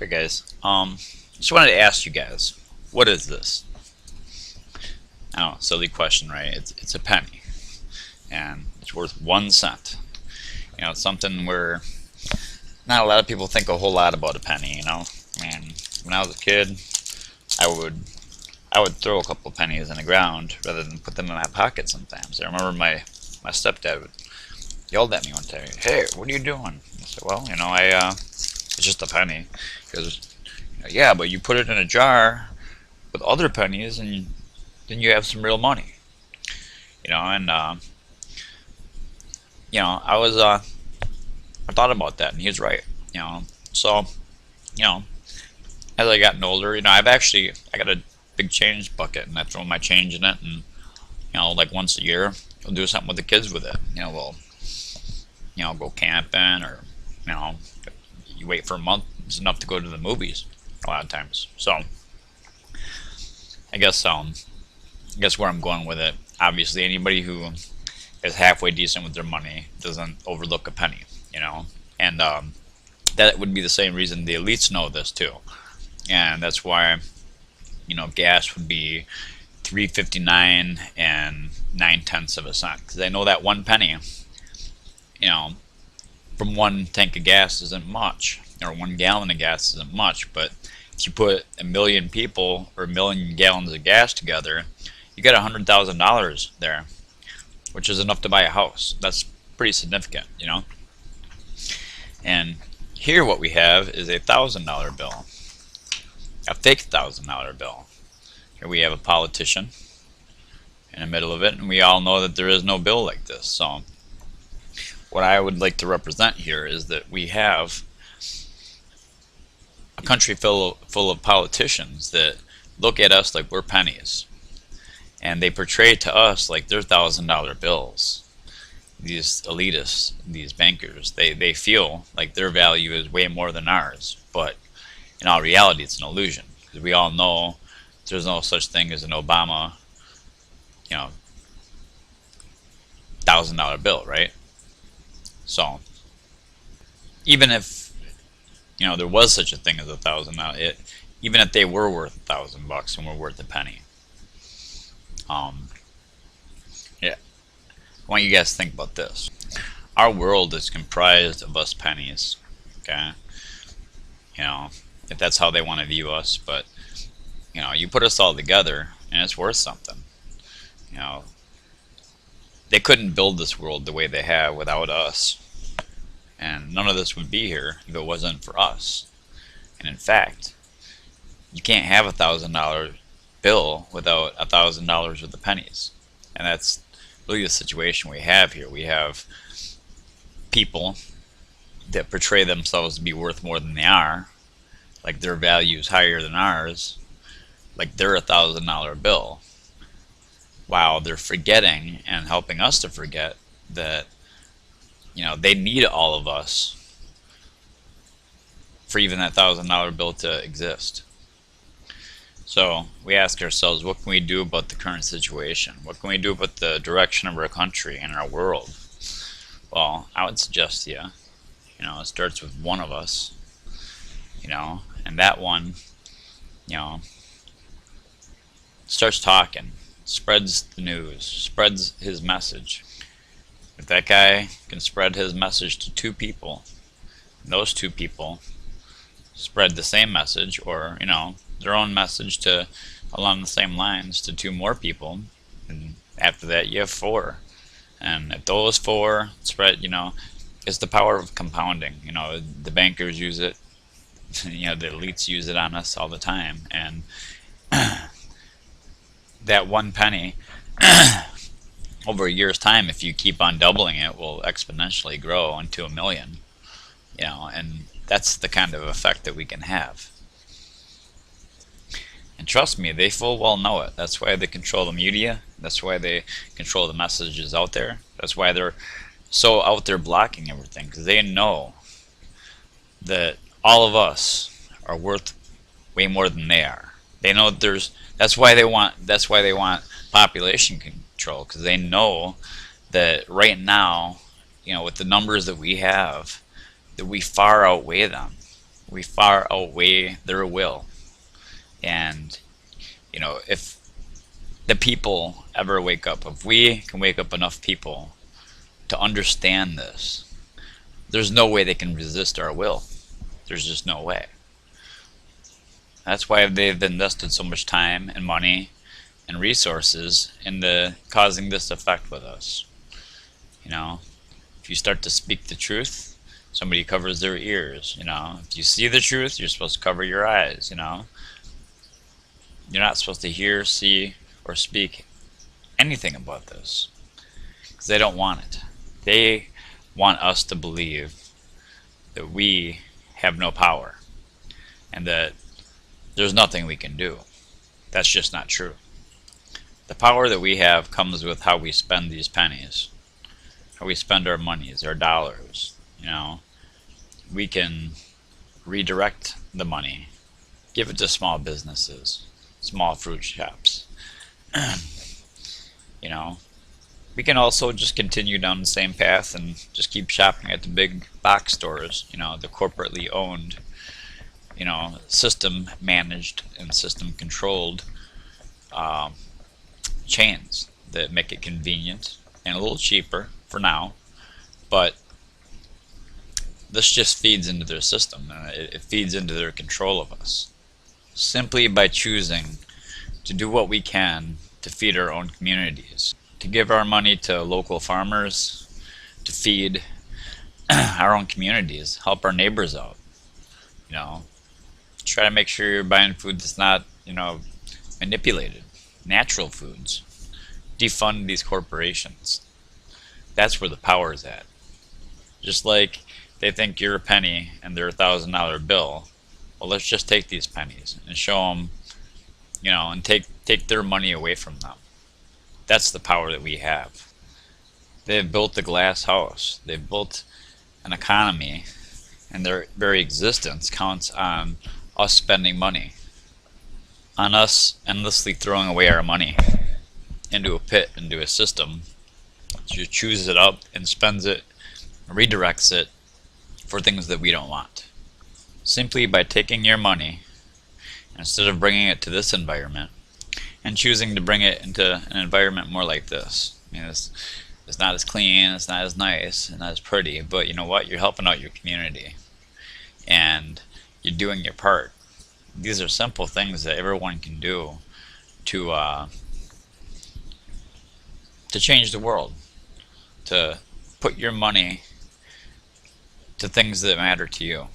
Okay, guys. Just wanted to ask you guys, what is this? I don't know, silly question, right? It's a penny, and it's worth 1 cent. It's something where not a lot of people think a whole lot about a penny. And when I was a kid, I would I would throw a couple pennies in the ground rather than put them in my pocket. Sometimes I remember my stepdad yelled at me one day, "Hey, what are you doing?" I said, "Well, it's just a penny." He goes, "Yeah, but you put it in a jar with other pennies, and then you have some real money." And I thought about that, and he was right. So you know, as I gotten older, I got a big change bucket, and I throw my change in it, and like once a year, we'll do something with the kids with it. We'll go camping, or you know, you wait for a month. It's enough to go to the movies a lot of times. So I guess where I'm going with it, obviously, anybody who is halfway decent with their money doesn't overlook a penny. And that would be the same reason the elites know this too, and that's why gas would be 3.59 and 9/10 of a cent, because they know that 1 penny, from 1 tank of gas isn't much, or 1 gallon of gas isn't much, but if you put a million people or a million gallons of gas together, you get $100,000 there, which is enough to buy a house. That's pretty significant. And here what we have is a $1,000 bill, a fake $1,000 bill. Here we have a politician in the middle of it, and we all know that there is no bill like this. So what I would like to represent here is that we have a country full of politicians that look at us like we're pennies, and they portray to us like they're $1,000 bills. These elitists, these bankers, they feel like their value is way more than ours, but in all reality it's an illusion, because we all know there's no such thing as an Obama $1,000 bill, right? So even if there was such a thing as $1,000, even if they were worth $1,000 and we're worth a penny, yeah, I want you guys to think about this. Our world is comprised of us pennies, okay? If that's how they want to view us, but you put us all together and it's worth something. They couldn't build this world the way they have without us, and none of this would be here if it wasn't for us. And in fact, you can't have $1,000 bill without $1,000 worth of pennies, and that's really the situation we have here. We have people that portray themselves to be worth more than they are, like their value is higher than ours, like they're $1,000 bill, while they're forgetting and helping us to forget that they need all of us for even that $1,000 bill to exist. So we ask ourselves, what can we do about the current situation? What can we do about the direction of our country and our world? Well, I would suggest to you, it starts with one of us, and that one, starts talking, spreads the news, spreads his message. If that guy can spread his message to 2 people, and those 2 people spread the same message, or their own message to along the same lines to 2 more people, and after that you have 4. And if those 4 spread, it's the power of compounding. The bankers use it, the elites use it on us all the time, and that 1 penny over a year's time, if you keep on doubling it, will exponentially grow into 1,000,000. And that's the kind of effect that we can have. And trust me, they full well know it. That's why they control the media. That's why they control the messages out there. That's why they're so out there blocking everything, because they know that all of us are worth way more than they are. They know that's why they want population control, because they know that right now, with the numbers that we have, that we far outweigh them. we far outweigh their will. And, if the people ever wake up, if we can wake up enough people to understand this, there's no way they can resist our will. There's just no way. That's why they've invested so much time and money and resources into causing this effect with us. If you start to speak the truth, somebody covers their ears. If you see the truth, you're supposed to cover your eyes. You're not supposed to hear, see, or speak anything about this because they don't want it. They want us to believe that we have no power and that there's nothing we can do. That's just not true. The power that we have comes with how we spend these pennies, how we spend our monies, our dollars. We can redirect the money, give it to small businesses, small fruit shops. We can also just continue down the same path and just keep shopping at the big box stores, the corporately owned, system managed and system controlled chains that make it convenient and a little cheaper for now, but this just feeds into their system and it feeds into their control of us. Simply by choosing to do what we can to feed our own communities, to give our money to local farmers, to feed our own communities, help our neighbors out. Try to make sure you're buying food that's not, manipulated, natural foods. Defund these corporations. That's where the power is at. Just like they think you're a penny and they're $1,000 bill. Well, let's just take these pennies and show them, and take their money away from them. That's the power that we have. They've built the glass house. They've built an economy, and their very existence counts on us spending money, on us endlessly throwing away our money into a pit, into a system. So chews it up and spends it, redirects it for things that we don't want. Simply by taking your money, instead of bringing it to this environment, and choosing to bring it into an environment more like this. It's not as clean, it's not as nice, and not as pretty, but you know what? You're helping out your community. And you're doing your part. These are simple things that everyone can do to change the world, to put your money to things that matter to you.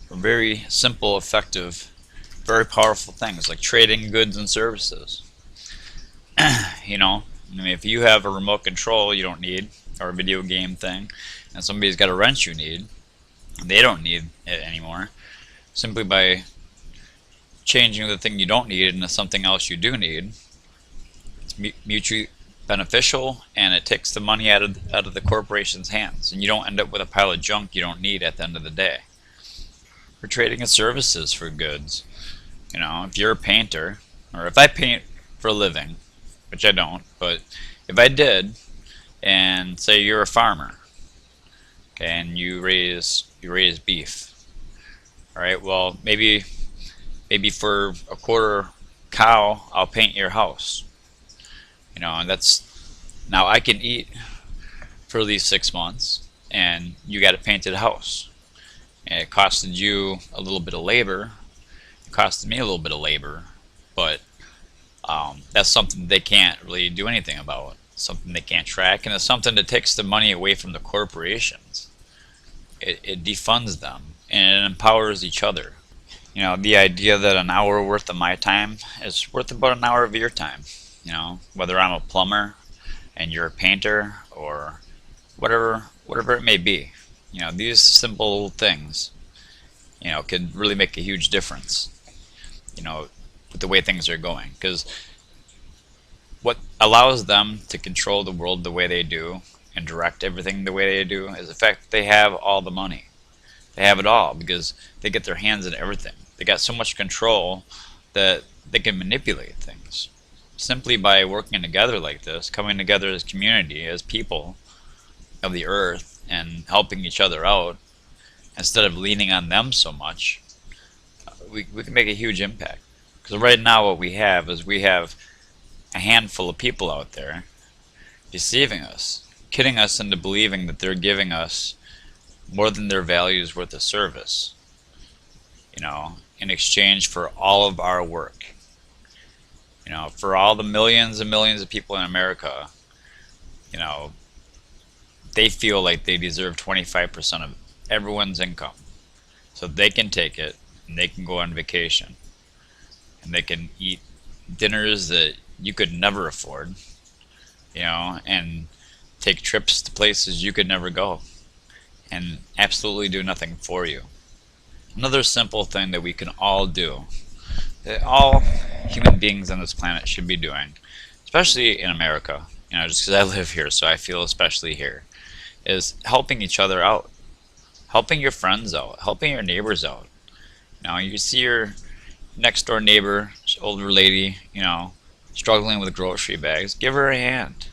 Very simple, effective, very powerful things like trading goods and services. If you have a remote control you don't need, or a video game thing, and somebody's got a wrench you need, they don't need it anymore. Simply by changing the thing you don't need into something else you do need, it's mutually beneficial, and it takes the money out of the corporation's hands, and you don't end up with a pile of junk you don't need at the end of the day. We're trading in services for goods. If you're a painter, or if I paint for a living, which I don't, but if I did, and say you're a farmer, okay, and you raise beef, all right, well, maybe for a quarter cow I'll paint your house, and that's, now I can eat for these 6 months, and you got a painted house, and it costed you a little bit of labor, it costed me a little bit of labor, but that's something they can't really do anything about, something they can't track, and it's something that takes the money away from the corporations. It defunds them, and it empowers each other. The idea that an hour worth of my time is worth about an hour of your time. Whether I'm a plumber and you're a painter, or whatever it may be. These simple things, could really make a huge difference, with the way things are going. Because what allows them to control the world the way they do and direct everything the way they do is the fact that they have all the money. They have it all because they get their hands in everything. They got so much control that they can manipulate things. Simply by working together like this, coming together as community, as people of the earth, and helping each other out, instead of leaning on them so much, we can make a huge impact. Because right now what we have is we have a handful of people out there deceiving us, kidding us into believing that they're giving us more than their value is worth of service, in exchange for all of our work. For all the millions and millions of people in America, you know, they feel like they deserve 25% of everyone's income. So they can take it and they can go on vacation and they can eat dinners that you could never afford, and take trips to places you could never go and absolutely do nothing for you. Another simple thing that we can all do, that all human beings on this planet should be doing, especially in America, just because I live here, so I feel especially here, is helping each other out, helping your friends out, helping your neighbors out. You see your next door neighbor, older lady, struggling with grocery bags, give her a hand.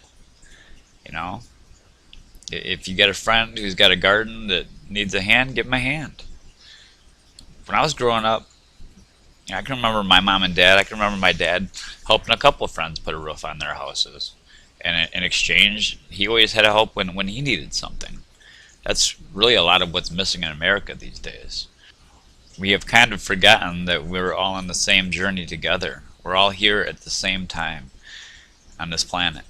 If you got a friend who's got a garden that needs a hand, give them a hand. When I was growing up, I can remember my mom and dad, I can remember my dad helping a couple of friends put a roof on their houses. And in exchange, he always had to help when he needed something. That's really a lot of what's missing in America these days. We have kind of forgotten that we're all on the same journey together. We're all here at the same time on this planet.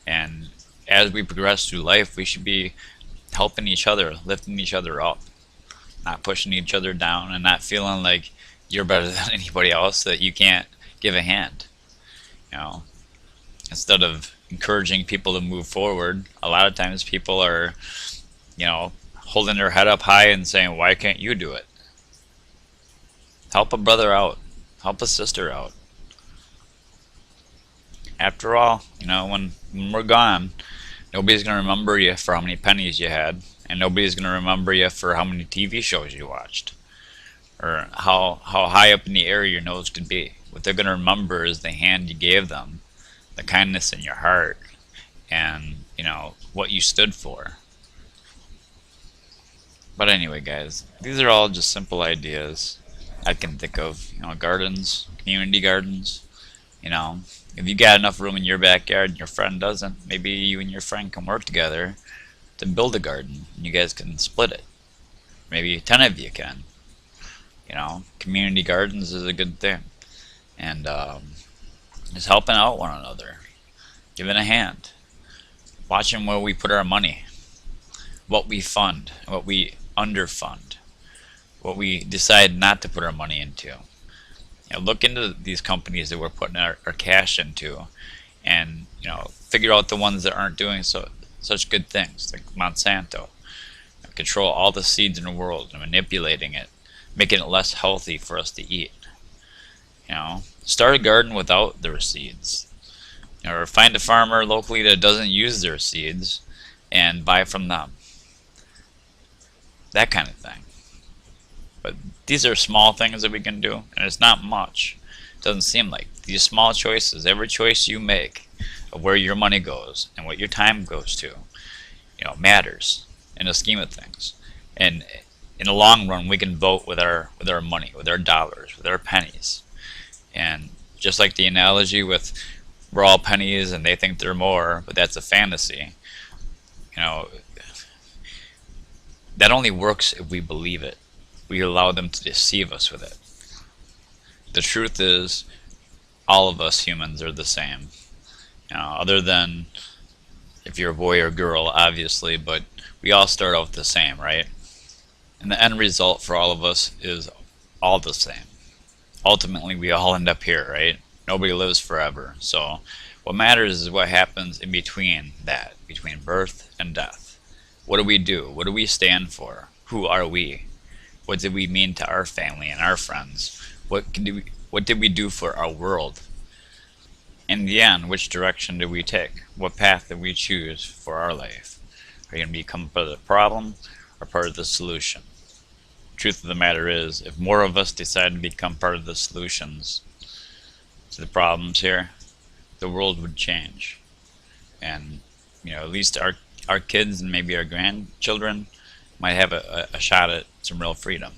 And as we progress through life, we should be helping each other, lifting each other up, not pushing each other down, and not feeling like you're better than anybody else, that you can't give a hand. Instead of encouraging people to move forward, a lot of times people are, holding their head up high and saying, why can't you do it? Help a brother out. Help a sister out. After all, when we're gone, nobody's going to remember you for how many pennies you had, and nobody's going to remember you for how many TV shows you watched, or how high up in the air your nose could be. What they're going to remember is the hand you gave them, the kindness in your heart, and, what you stood for. But anyway, guys, these are all just simple ideas I can think of. Gardens, community gardens. If you got enough room in your backyard and your friend doesn't, maybe you and your friend can work together to build a garden. And you guys can split it. Maybe 10 of you can. Community gardens is a good thing. And just helping out one another, giving a hand, watching where we put our money, what we fund, what we underfund, what we decide not to put our money into. Look into these companies that we're putting our cash into, and figure out the ones that aren't doing such good things, like Monsanto. Control all the seeds in the world and manipulating it, making it less healthy for us to eat. Start a garden without their seeds, or find a farmer locally that doesn't use their seeds and buy from them. That kind of thing. But these are small things that we can do, and it's not much. It doesn't seem like. These small choices, every choice you make of where your money goes and what your time goes to, matters in the scheme of things. And in the long run, we can vote with our money, with our dollars, with our pennies. And just like the analogy with we're all pennies and they think they're more, but that's a fantasy. That only works if we believe it. We allow them to deceive us with it. The truth is, all of us humans are the same. Other than if you're a boy or girl, obviously, but we all start out the same, right? And the end result for all of us is all the same. Ultimately, we all end up here, right? Nobody lives forever. So what matters is what happens in between that, between birth and death. What do we do? What do we stand for? Who are we? What did we mean to our family and our friends? What did we do for our world? In the end, which direction did we take? What path did we choose for our life? Are you going to become part of the problem or part of the solution? Truth of the matter is, if more of us decide to become part of the solutions to the problems here, the world would change. And at least our kids and maybe our grandchildren might have a shot at some real freedom.